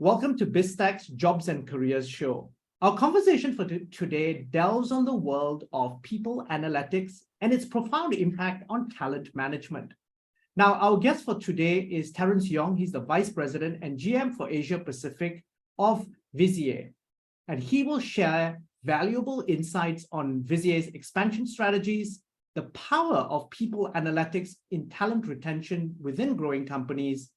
Welcome to BizTech's Jobs and Careers Show. Our conversation for today delves on the world of people analytics and its profound impact on talent management. Now, our guest for today is Terrence Yong. He's the Vice President and GM for Asia Pacific of Visier, and he will share valuable insights on Visier's expansion strategies, the power of people analytics in talent retention within growing companies,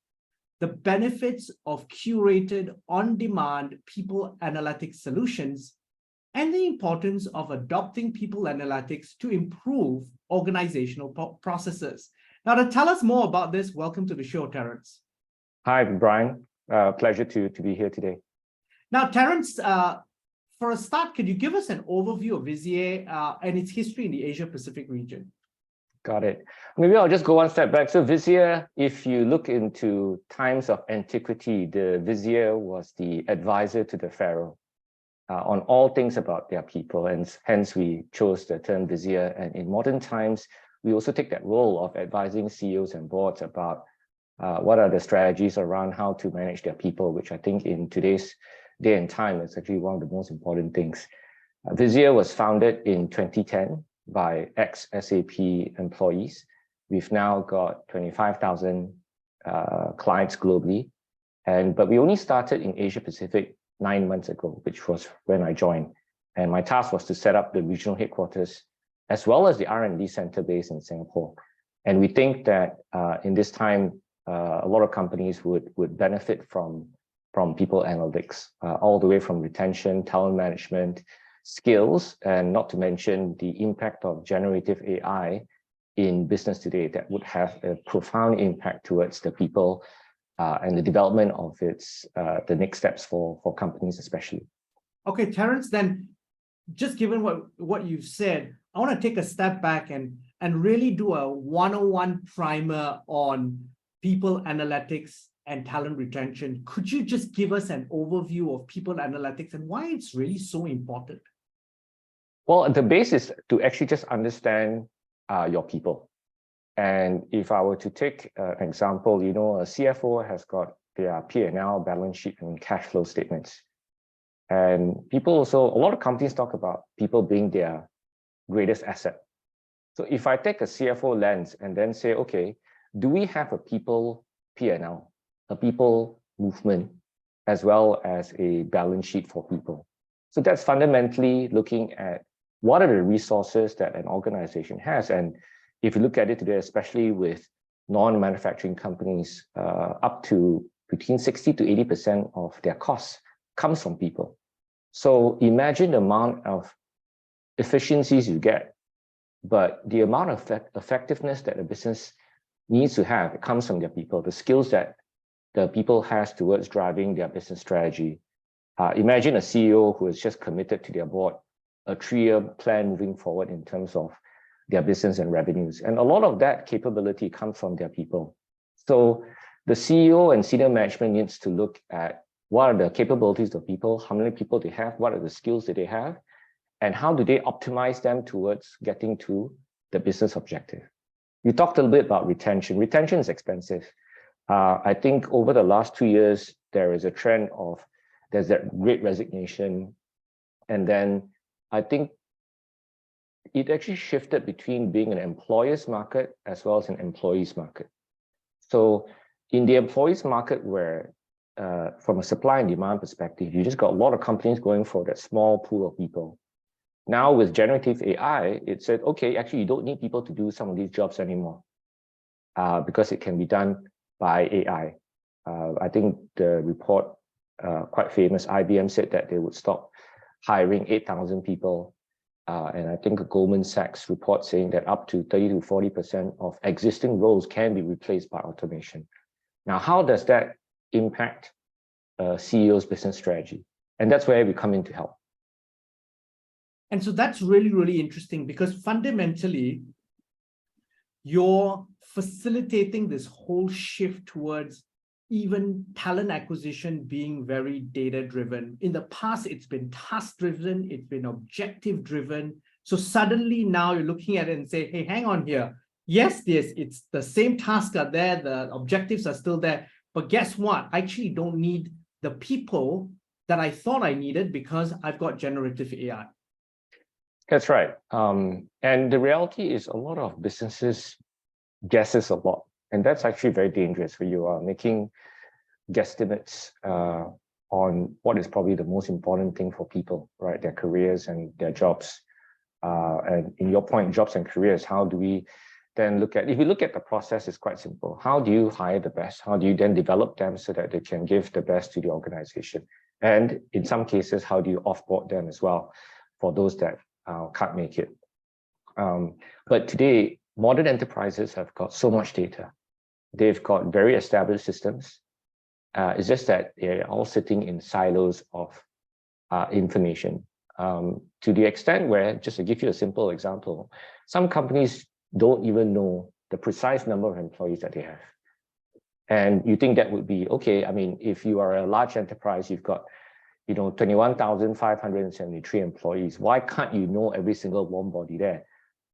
the benefits of curated on-demand people analytics solutions, and the importance of adopting people analytics to improve organizational processes. Now, to tell us more about this, welcome to the show, Terrence. Hi, Brian. Pleasure to be here today. Now, Terrence, for a start, could you give us an overview of Visier and its history in the Asia-Pacific region? Got it. Maybe I'll just go one step back. So Visier, if you look into times of antiquity, the Vizier was the advisor to the pharaoh on all things about their people, and hence we chose the term Vizier. And in modern times, we also take that role of advising CEOs and boards about what are the strategies around how to manage their people, which I think in today's day and time is actually one of the most important things. Visier was founded in 2010 by ex-SAP employees. We've now got 25,000 clients globally, but we only started in Asia Pacific 9 months ago, which was when I joined. And my task was to set up the regional headquarters as well as the R&D center based in Singapore. And we think that in this time, a lot of companies would benefit from people analytics, all the way from retention, talent management, skills, and not to mention the impact of generative AI in business today that would have a profound impact towards the people and the development of the next steps for companies especially. Okay, Terrence, then just given what you've said, I want to take a step back and really do a 101 primer on people analytics and talent retention. Could you just give us an overview of people analytics and why it's really so important? Well, the base is to actually just understand your people. And if I were to take an example, a CFO has got their P&L, balance sheet, and cash flow statements. And people also, a lot of companies talk about people being their greatest asset. So if I take a CFO lens and then say, okay, do we have a people P&L, a people movement, as well as a balance sheet for people? So that's fundamentally looking at what are the resources that an organization has. And if you look at it today, especially with non-manufacturing companies, up to between 60 to 80% of their costs comes from people. So imagine the amount of efficiencies you get, but the amount of effectiveness that a business needs to have, it comes from their people, the skills that the people has towards driving their business strategy. Imagine a CEO who is just committed to their board a 3-year plan moving forward in terms of their business and revenues. And a lot of that capability comes from their people. So the CEO and senior management needs to look at what are the capabilities of people, how many people they have, what are the skills that they have, and how do they optimize them towards getting to the business objective. We talked a little bit about retention. Retention is expensive. I think over the last 2 years, there is a trend of there's that great resignation. And then I think it actually shifted between being an employer's market as well as an employee's market. So in the employee's market where, from a supply and demand perspective, you just got a lot of companies going for that small pool of people. Now with generative AI, it said, okay, actually you don't need people to do some of these jobs anymore because it can be done by AI. I think the report, quite famous, IBM said that they would stop hiring 8,000 people. And I think a Goldman Sachs report saying that up to 30 to 40% of existing roles can be replaced by automation. Now, how does that impact a CEO's business strategy? And that's where we come in to help. And so that's really, really interesting because fundamentally, you're facilitating this whole shift towards even talent acquisition being very data-driven. In the past, it's been task-driven, it's been objective-driven. So suddenly now you're looking at it and say, hey, hang on here. Yes, it's the same tasks are there, the objectives are still there, but guess what? I actually don't need the people that I thought I needed because I've got generative AI. That's right. And the reality is a lot of businesses guesses a lot. And that's actually very dangerous when you are making guesstimates on what is probably the most important thing for people, right? Their careers and their jobs. And in your point, jobs and careers, how do we then look at, if you look at the process, it's quite simple. How do you hire the best? How do you then develop them so that they can give the best to the organization? And in some cases, how do you offboard them as well for those that can't make it? But today, modern enterprises have got so much data. They've got very established systems. It's just that they're all sitting in silos of information. To the extent where, just to give you a simple example, some companies don't even know the precise number of employees that they have. And you think that would be, okay, I mean, if you are a large enterprise, you've got 21,573 employees. Why can't you know every single warm body there?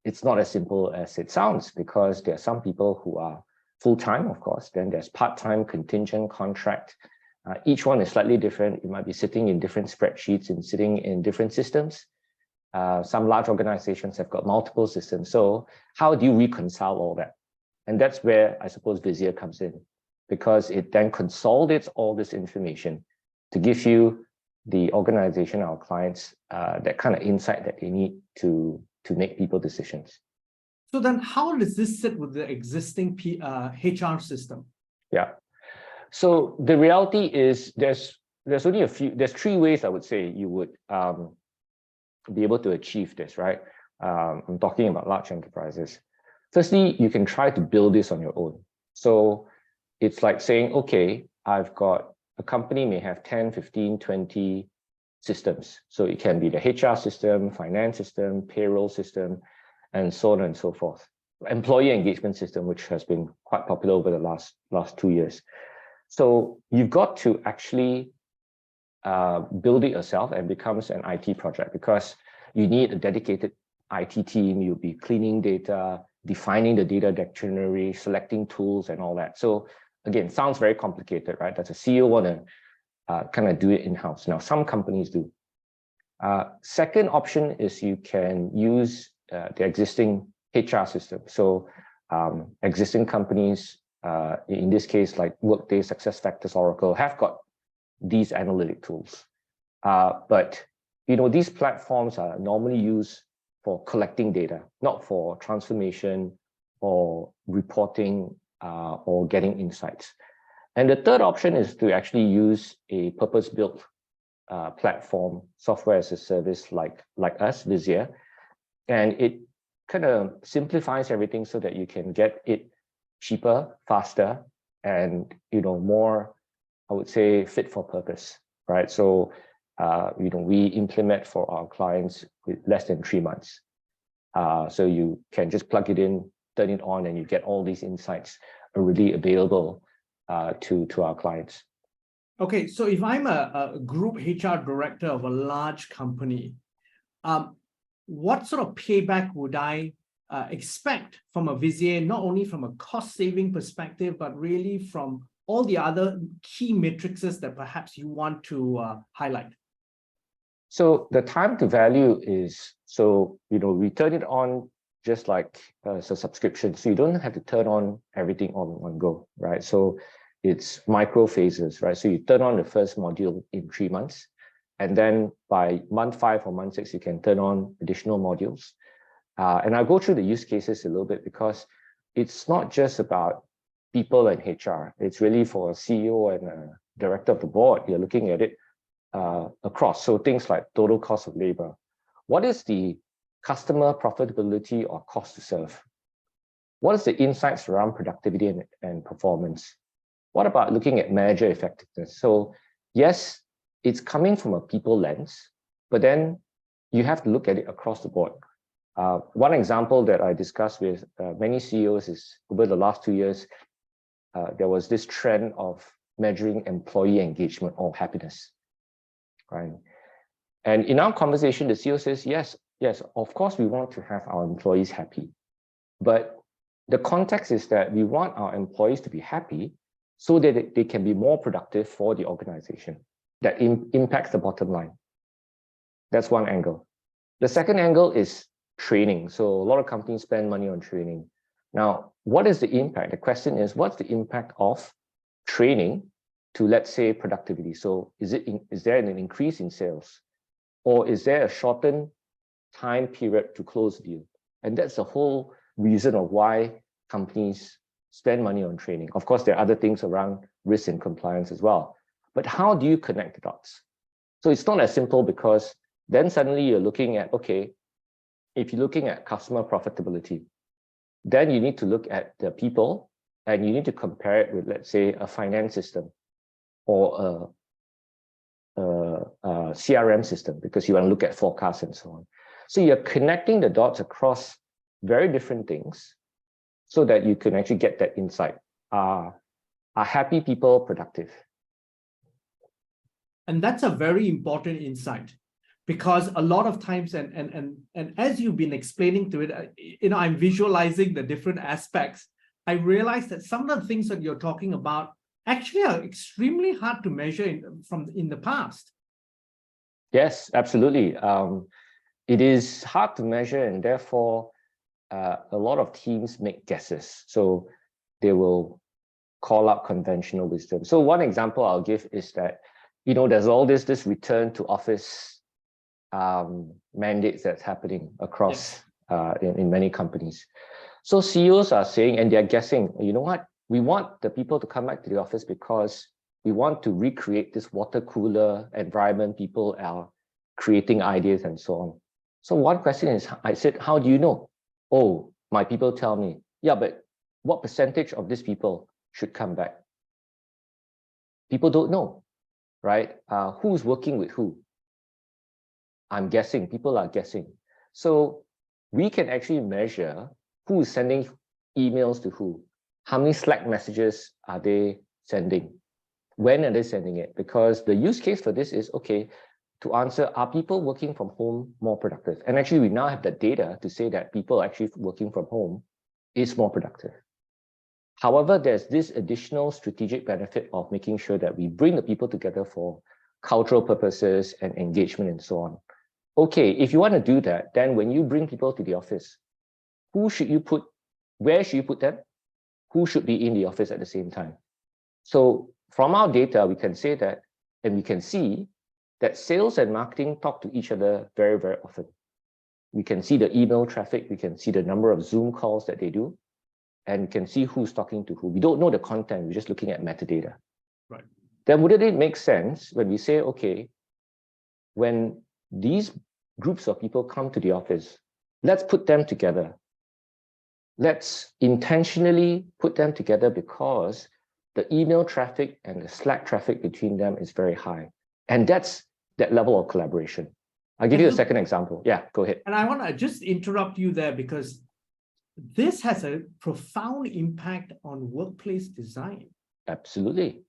It's not as simple as it sounds, because there are some people who are full-time, of course. Then there's part-time, contingent, contract. Each one is slightly different. You might be sitting in different spreadsheets and sitting in different systems. Some large organizations have got multiple systems. So how do you reconcile all that? And that's where I suppose Visier comes in, because it then consolidates all this information to give you, the organization, our clients, that kind of insight that they need to make people decisions. So then how does this sit with the existing HR system? Yeah. So the reality is there's only there's three ways I would say you would be able to achieve this, right? I'm talking about large enterprises. Firstly, you can try to build this on your own. So it's like saying, okay, I've got a company may have 10, 15, 20 systems. So it can be the HR system, finance system, payroll system, and so on and so forth. Employee engagement system, which has been quite popular over the last 2 years. So you've got to actually build it yourself, and becomes an IT project, because you need a dedicated IT team. You'll be cleaning data, defining the data dictionary, selecting tools and all that. So again, sounds very complicated, right? Does a CEO want to kind of do it in-house? Now, some companies do. Second option is you can use the existing HR system. So existing companies, in this case, like Workday, SuccessFactors, Oracle, have got these analytic tools. But these platforms are normally used for collecting data, not for transformation or reporting or getting insights. And the third option is to actually use a purpose-built platform, software as a service like us, Visier. And it kind of simplifies everything so that you can get it cheaper, faster, and more, I would say, fit for purpose, right? So we implement for our clients with less than 3 months. So you can just plug it in, turn it on, and you get all these insights already available to our clients. Okay, so if I'm a group HR director of a large company, what sort of payback would I expect from a Visier, not only from a cost-saving perspective, but really from all the other key matrices that perhaps you want to highlight? So the time to value is, we turn it on just like as a subscription. So you don't have to turn on everything on one go, right? So it's micro phases, right? So you turn on the first module in 3 months, and then by month 5 or month 6, you can turn on additional modules. And I'll go through the use cases a little bit, because it's not just about people and HR. It's really for a CEO and a director of the board. You're looking at it across. So things like total cost of labor. What is the customer profitability or cost to serve? What is the insights around productivity and performance? What about looking at manager effectiveness? So yes, it's coming from a people lens, but then you have to look at it across the board. One example that I discussed with many CEOs is, over the last 2 years, there was this trend of measuring employee engagement or happiness, right? And in our conversation, the CEO says, yes, of course, we want to have our employees happy. But the context is that we want our employees to be happy so that they can be more productive for the organization. That impacts the bottom line. That's one angle. The second angle is training. So a lot of companies spend money on training. Now, what is the impact? The question is, what's the impact of training to, let's say, productivity? So is there an increase in sales? Or is there a shortened time period to close the deal? And that's the whole reason of why companies spend money on training. Of course, there are other things around risk and compliance as well. But how do you connect the dots? So it's not as simple, because then suddenly you're looking at, okay, if you're looking at customer profitability, then you need to look at the people and you need to compare it with, let's say, a finance system or a CRM system, because you want to look at forecasts and so on. So you're connecting the dots across very different things so that you can actually get that insight. Are happy people productive? And that's a very important insight, because a lot of times, and as you've been explaining to it, I'm visualizing the different aspects. I realize that some of the things that you're talking about actually are extremely hard to measure in the past. Yes, absolutely. It is hard to measure, and therefore a lot of teams make guesses. So they will call up conventional wisdom. So one example I'll give is that, there's all this return to office mandates that's happening across in many companies. So CEOs are saying, and they're guessing, you know what? We want the people to come back to the office because we want to recreate this water cooler environment. People are creating ideas and so on. So one question is, I said, how do you know? Oh, my people tell me. Yeah, but what percentage of these people should come back? People don't know, right? Who's working with who? I'm guessing, people are guessing. So we can actually measure who is sending emails to who. How many Slack messages are they sending? When are they sending it? Because the use case for this is, okay, to answer, are people working from home more productive? And actually, we now have the data to say that people actually working from home is more productive. However, there's this additional strategic benefit of making sure that we bring the people together for cultural purposes and engagement and so on. Okay, if you want to do that, then when you bring people to the office, where should you put them? Who should be in the office at the same time? So from our data, we can say that, and we can see that sales and marketing talk to each other very, very often. We can see the email traffic, we can see the number of Zoom calls that they do, and we can see who's talking to who. We don't know the content, we're just looking at metadata. Right. Then wouldn't it make sense when we say, okay, when these groups of people come to the office, let's put them together. Let's intentionally put them together because the email traffic and the Slack traffic between them is very high. And that's that level of collaboration. I'll give you a second example. Yeah, go ahead. And I want to just interrupt you there, because this has a profound impact on workplace design. Absolutely.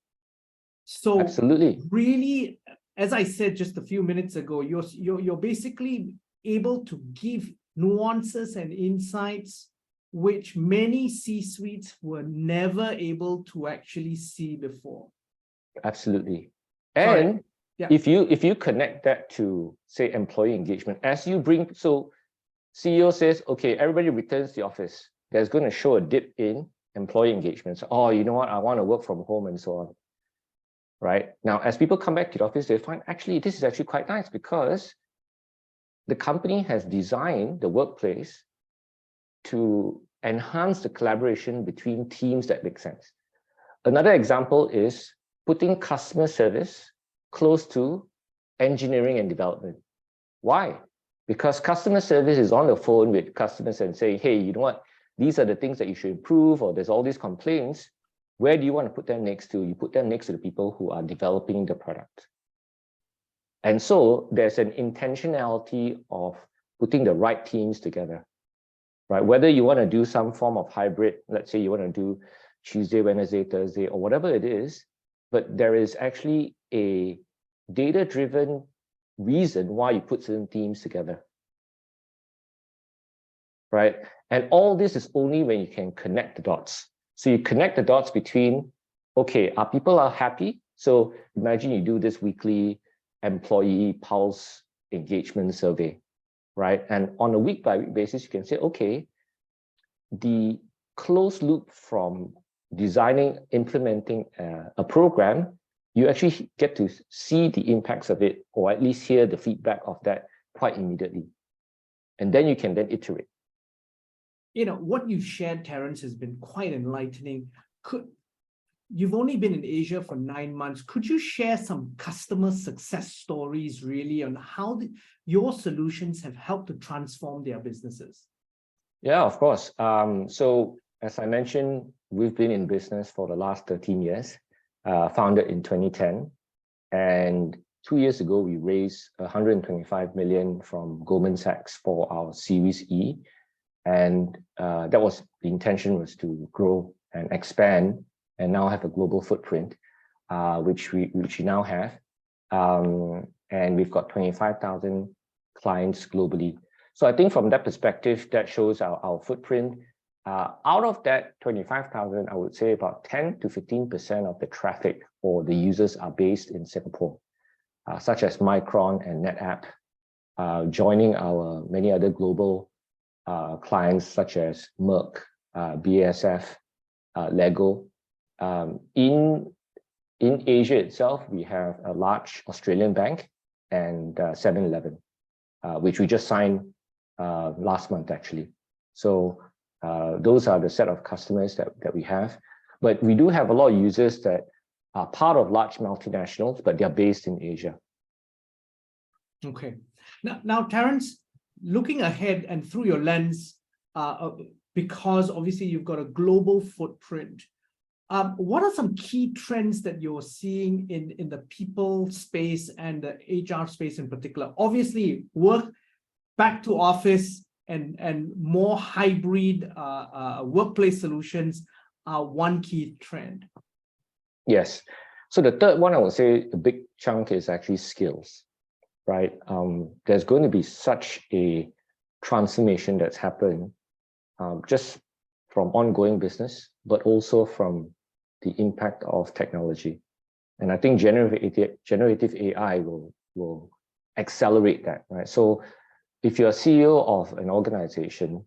So absolutely, really, as I said just a few minutes ago, you're basically able to give nuances and insights which many C-suites were never able to actually see before. Absolutely. And yeah. if you connect that to, say, employee engagement, as you bring, so CEO says, okay, everybody returns to the office, there's going to show a dip in employee engagement. So, oh, you know what, I want to work from home and so on. Right? Now, as people come back to the office, they find actually this is actually quite nice because the company has designed the workplace to enhance the collaboration between teams that make sense. Another example is putting customer service close to engineering and development. Why? Because customer service is on the phone with customers and saying, hey, you know what? These are the things that you should improve, or there's all these complaints. Where do you want to put them next to? You put them next to the people who are developing the product. And so there's an intentionality of putting the right teams together, right? Whether you want to do some form of hybrid, let's say you want to do Tuesday, Wednesday, Thursday, or whatever it is, but there is actually a data-driven reason why you put certain teams together, right? And all this is only when you can connect the dots. So you connect the dots between okay, our people are happy. So imagine you do this weekly employee pulse engagement survey, right? And on a week-by-week basis, you can say, okay, the closed loop from designing, implementing a program, you actually get to see the impacts of it, or at least hear the feedback of that quite immediately. And then you can then iterate. You know, what you've shared, Terrence, has been quite enlightening. You've only been in Asia for 9 months. Could you share some customer success stories really on how your solutions have helped to transform their businesses? Yeah, of course. So as I mentioned, we've been in business for the last 13 years, founded in 2010. And 2 years ago, we raised 125 million from Goldman Sachs for our Series E. And that was the intention, was to grow and expand and now have a global footprint, which we now have. And we've got 25,000 clients globally. So I think from that perspective, that shows our footprint. Out of that 25,000, I would say about 10 to 15% of the traffic or the users are based in Singapore, such as Micron and NetApp, joining our many other global clients such as Merck, BASF, Lego. In Asia itself, we have a large Australian bank and 7-Eleven, which we just signed last month, actually. So those are the set of customers that we have. But we do have a lot of users that are part of large multinationals, but they're based in Asia. Okay. Now, Terrence, looking ahead and through your lens, because obviously you've got a global footprint, what are some key trends that you're seeing in the people space and the HR space in particular? Obviously, work back to office and more hybrid workplace solutions are one key trend. Yes. So the third one, I would say a big chunk is actually skills, right? There's going to be such a transformation that's happened just from ongoing business, but also from the impact of technology. And I think generative AI will accelerate that, right? So if you're a CEO of an organization,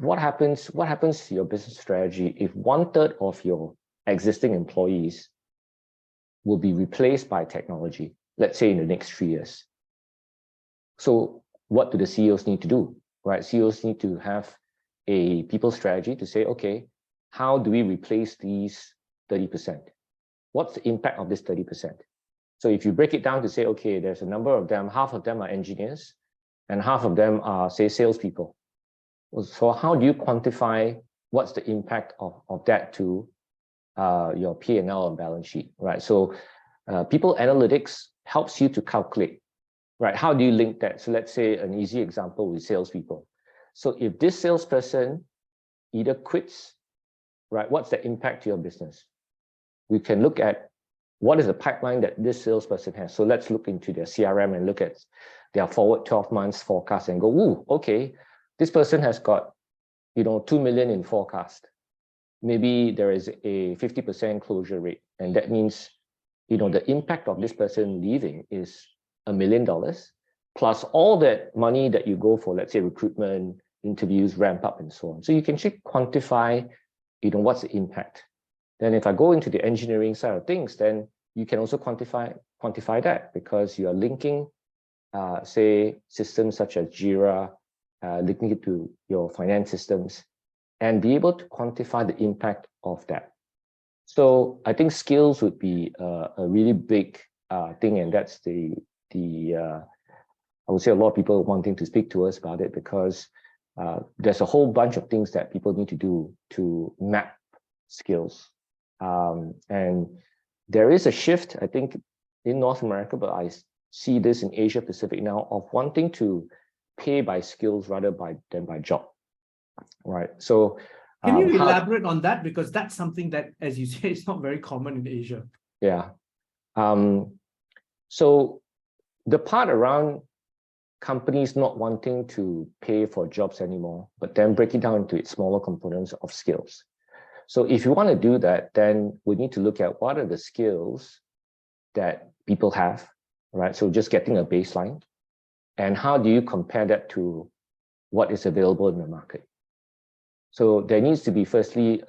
what happens to your business strategy if 1/3 of your existing employees will be replaced by technology, let's say in the next 3 years? So what do the CEOs need to do, right? CEOs need to have a people strategy to say, okay, how do we replace these 30%? What's the impact of this 30%? So if you break it down to say, okay, there's a number of them, half of them are engineers, and half of them are, say, salespeople. So how do you quantify what's the impact of that to your P&L and balance sheet, right? So people analytics helps you to calculate, right? How do you link that? So let's say an easy example with salespeople. So if this salesperson either quits, right, what's the impact to your business? We can look at what is the pipeline that this salesperson has. So let's look into their CRM and look at their forward 12 months forecast and go, ooh, okay, this person has got, 2 million in forecast. Maybe there is a 50% closure rate. And that means, the impact of this person leaving is $1 million, plus all that money that you go for, let's say recruitment, interviews, ramp up, and so on. So you can actually quantify, what's the impact. Then if I go into the engineering side of things, then you can also quantify that, because you are linking, say, systems such as Jira, linking it to your finance systems, and be able to quantify the impact of that. So I think skills would be a really big thing, and that's I would say a lot of people wanting to speak to us about it, because there's a whole bunch of things that people need to do to map skills. And there is a shift, I think, in North America, but I see this in Asia Pacific now, of wanting to pay by skills rather than by job, right? So can you elaborate on that? Because that's something that, as you say, is not very common in Asia. Yeah. So the part around companies not wanting to pay for jobs anymore, but then break it down into its smaller components of skills. So if you want to do that, then we need to look at what are the skills that people have, right? So just getting a baseline, and how do you compare that to what is available in the market? So there needs to be firstly,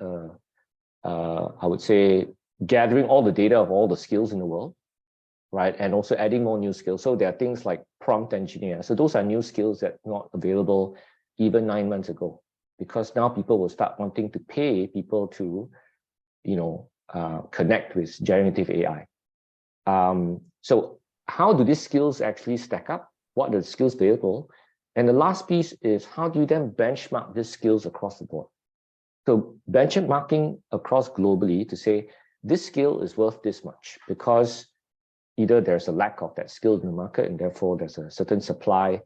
I would say, gathering all the data of all the skills in the world, right? And also adding more new skills. So there are things like prompt engineer. So those are new skills that are not available even 9 months ago, because now people will start wanting to pay people to, connect with generative AI. So how do these skills actually stack up? What are the skills available? And the last piece is, how do you then benchmark these skills across the board? So benchmarking across globally to say, this skill is worth this much, because either there's a lack of that skill in the market, and therefore there's a certain supply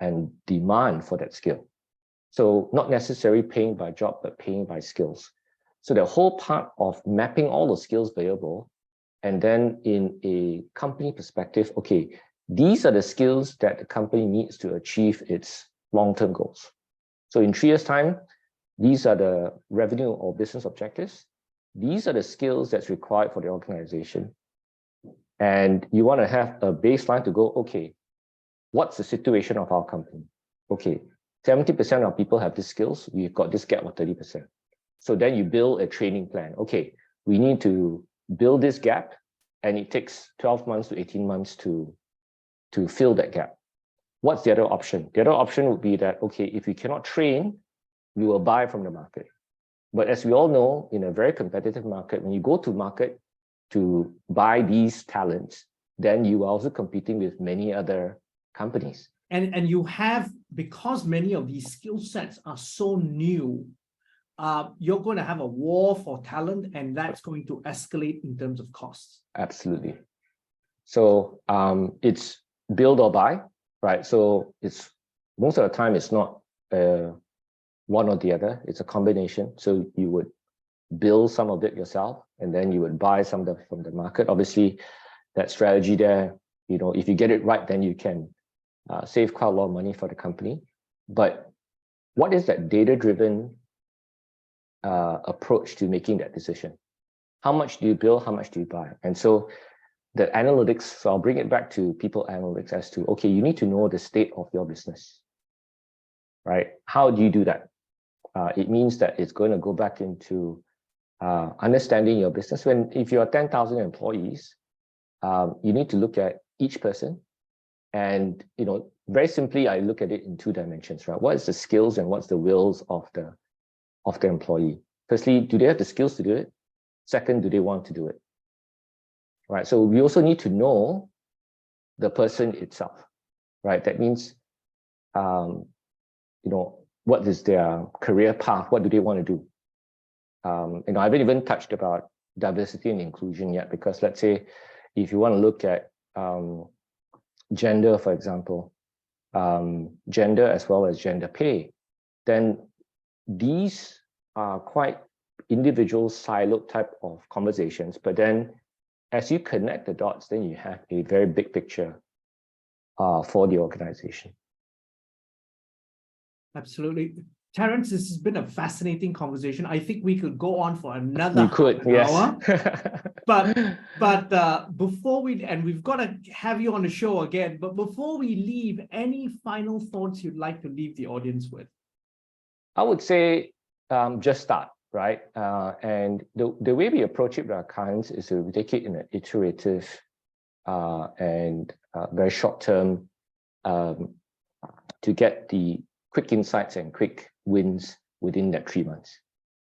and demand for that skill. So not necessarily paying by job, but paying by skills. So the whole part of mapping all the skills available, and then in a company perspective, okay, these are the skills that the company needs to achieve its long-term goals. So in 3 years' time, these are the revenue or business objectives. These are the skills that's required for the organization. And you want to have a baseline to go, okay, what's the situation of our company? Okay, 70% of people have these skills. We've got this gap of 30%. So then you build a training plan. Okay, we need to build this gap, and it takes 12 months to 18 months to fill that gap. What's the other option? The other option would be that, okay, if we cannot train, we will buy from the market. But as we all know, in a very competitive market, when you go to market to buy these talents, then you are also competing with many other companies. And you have, because many of these skill sets are so new, you're going to have a war for talent, and that's going to escalate in terms of costs. Absolutely. So it's build or buy, right? So it's most of the time it's not one or the other, it's a combination. So you would build some of it yourself, and then you would buy some of it from the market. Obviously, that strategy there, if you get it right, then you can save quite a lot of money for the company. But what is that data-driven approach to making that decision? How much do you build? How much do you buy? And so the analytics, so I'll bring it back to people analytics as to, okay, you need to know the state of your business, right? How do you do that? It means that it's going to go back into understanding your business. If you are 10,000 employees, you need to look at each person. And, very simply, I look at it in 2 dimensions, right? What is the skills and what's the wills of the employee? Firstly, do they have the skills to do it? Second, do they want to do it? Right. So we also need to know the person itself, right? That means, what is their career path? What do they want to do? I haven't even touched about diversity and inclusion yet, because let's say if you want to look at gender, for example, gender as well as gender pay, then these are quite individual siloed type of conversations. But then as you connect the dots, then you have a very big picture for the organization. Absolutely. Terrence, this has been a fascinating conversation. I think we could go on for another hour. But before we've got to have you on the show again, but before we leave, any final thoughts you'd like to leave the audience with? I would say just start, right? And the way we approach it with our clients is to take it in an iterative and very short term to get the quick insights and quick wins within that 3 months.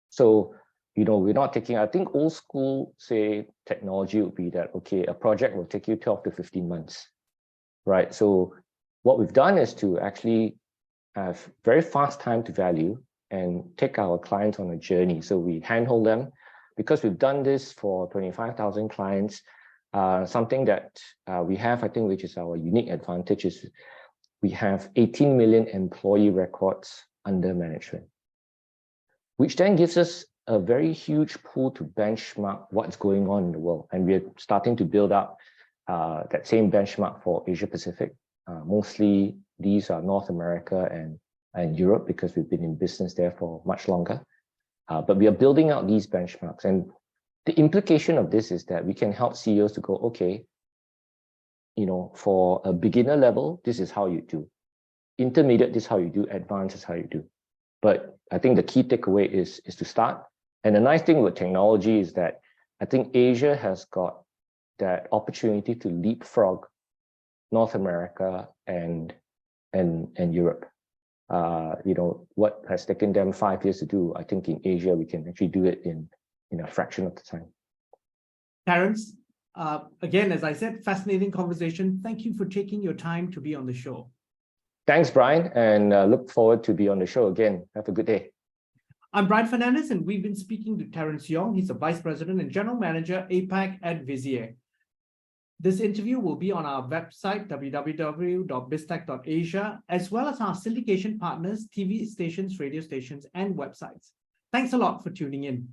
So, we're not taking, I think old school, say, technology would be that, okay, a project will take you 12 to 15 months, right? So what we've done is to actually have very fast time to value and take our clients on a journey. So we handhold them, because we've done this for 25,000 clients. Something that we have, I think, which is our unique advantage, is we have 18 million employee records under management, which then gives us a very huge pool to benchmark what's going on in the world. And we're starting to build up that same benchmark for Asia Pacific. Mostly these are North America and Europe, because we've been in business there for much longer. But we are building out these benchmarks. And the implication of this is that we can help CEOs to go, okay, for a beginner level, this is how you do. Intermediate, this is how you do. Advanced is how you do. But I think the key takeaway is to start. And the nice thing with technology is that I think Asia has got that opportunity to leapfrog North America and Europe. What has taken them 5 years to do, I think in Asia, we can actually do it in a fraction of the time. Terrence, again, as I said, fascinating conversation. Thank you for taking your time to be on the show. Thanks, Brian, and look forward to be on the show again. Have a good day. I'm Brian Fernandez, and we've been speaking to Terrence Yong. He's a Vice President and General Manager, APAC at Visier. This interview will be on our website, www.biztech.asia, as well as our syndication partners, TV stations, radio stations, and websites. Thanks a lot for tuning in.